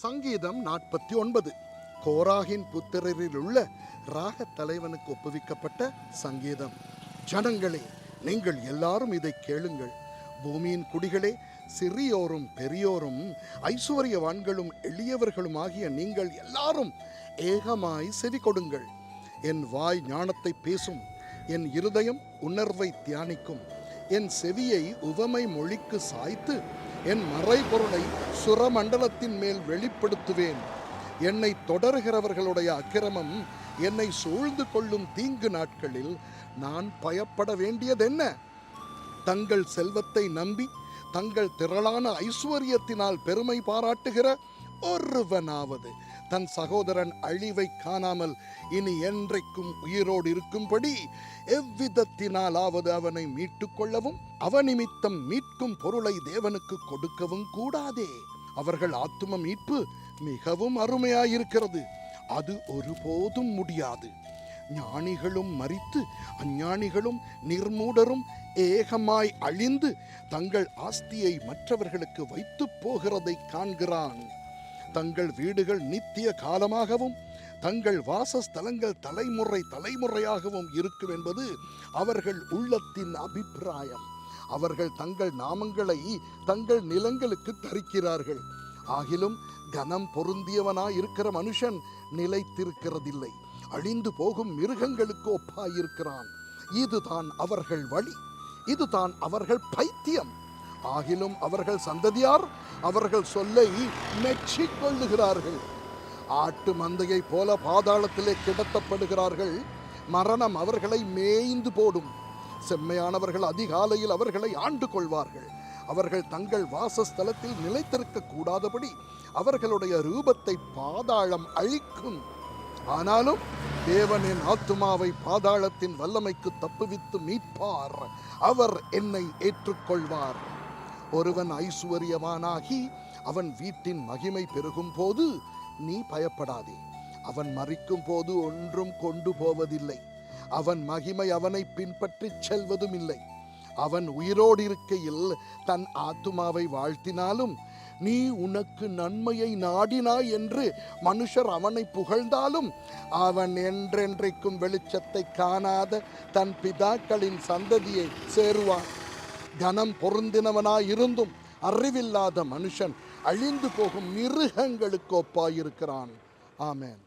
சங்கீதம் 49. கோராகின் புத்திரரில் உள்ள ராக தலைவனுக்கு ஒப்புவிக்கப்பட்ட சங்கீதம். ஜனங்களே, நீங்கள் எல்லாரும் இதை கேளுங்கள். பூமியின் குடிகளே, சிறியோரும் பெரியோரும் ஐசுவரியவான்களும் எளியவர்களும் ஆகிய நீங்கள் எல்லாரும் ஏகமாய் செவி கொடுங்கள். என் வாய் ஞானத்தை பேசும், என் இருதயம் உணர்வை தியானிக்கும். என் செவியை உவமை மொழிக்கு சாய்த்து என் மறைபொருளை சுரமண்டலத்தின் மேல் வெளிப்படுத்துவேன். என்னை தொடர்கிறவர்களுடைய அக்கிரமம் என்னை சூழ்ந்து கொள்ளும் தீங்கு நாட்களில் நான் பயப்பட வேண்டியதென்ன? தங்கள் செல்வத்தை நம்பி தங்கள் திரளான ஐஸ்வர்யத்தினால் பெருமை பாராட்டுகிற ஒருவனாவது தன் சகோதரன் அழிவை காணாமல் இனி என்றைக்கும் உயிரோடு இருக்கும்படி எவ்விதத்தினாலாவது அவனை மீட்டுக் கொள்ளவும் அவனிமித்தம் மீட்கும் பொருளை தேவனுக்கு கொடுக்கவும் கூடாதே. அவர்கள் ஆத்தும மீட்பு மிகவும் அருமையாயிருக்கிறது, அது ஒருபோதும் முடியாது. ஞானிகளும் மரித்து அஞ்ஞானிகளும் நிர்மூடரும் ஏகமாய் அழிந்து தங்கள் ஆஸ்தியை மற்றவர்களுக்கு வைத்து போகிறதை காண்கிறான். தங்கள் வீடுகள் நித்திய காலமாகவும் தங்கள் வாசஸ்தலங்கள் தலைமுறை தலைமுறையாகவும் இருக்கும் என்பது அவர்கள் உள்ளத்தின் அபிப்பிராயம். அவர்கள் தங்கள் நாமங்களை தங்கள் நிலங்களுக்கு தரிக்கிறார்கள். ஆகிலும் கனம் பொருந்தியவனாய் இருக்கிற மனுஷன் நிலைத்திருக்கிறதில்லை, அழிந்து போகும் மிருகங்களுக்கு ஒப்பாயிருக்கிறான். இதுதான் அவர்கள் வழி, இதுதான் அவர்கள் பைத்தியம். ஆகிலும் அவர்கள் சந்ததியார் அவர்கள் சொல்லை மெச்சிக்கொள்ளுகிறார்கள். ஆட்டு மந்தையை போல பாதாளத்திலே கிடத்தப்படுகிறார்கள். மரணம் அவர்களை மேய்ந்து போடும். செம்மையானவர்கள் அதிகாலையில் அவர்களை ஆண்டு கொள்வார்கள். அவர்கள் தங்கள் வாசஸ்தலத்தில் நிலைத்திருக்க கூடாதபடி அவர்களுடைய ரூபத்தை பாதாளம் அழிக்கும். ஆனாலும் தேவன் என் ஆத்துமாவை பாதாளத்தின் வல்லமைக்கு தப்புவித்து மீட்பார். அவர் என்னை ஏற்றுக்கொள்வார். ஒருவன் ஐசுவரியவானாகி அவன் வீட்டின் மகிமை பெருகும் போது நீ பயப்படாதே. அவன் மரிக்கும் போது ஒன்றும் கொண்டு போவதில்லை, அவன் மகிமை அவனை பின்பற்றி செல்வதும் இல்லை. அவன் உயிரோடு இருக்கையில் தன் ஆத்துமாவை வாழ்த்தினாலும் நீ உனக்கு நன்மையை நாடினாய் என்று மனுஷர் அவனை புகழ்ந்தாலும் அவன் என்றென்றைக்கும் வெளிச்சத்தை காணாத தன் பிதாக்களின் சந்ததியை சேருவான். கனம் பொருந்தினவனாயிருந்தும் அறிவில்லாத மனுஷன் அழிந்து போகும் மிருகங்களுக்கு ஒப்பாயிருக்கிறான். ஆமென்.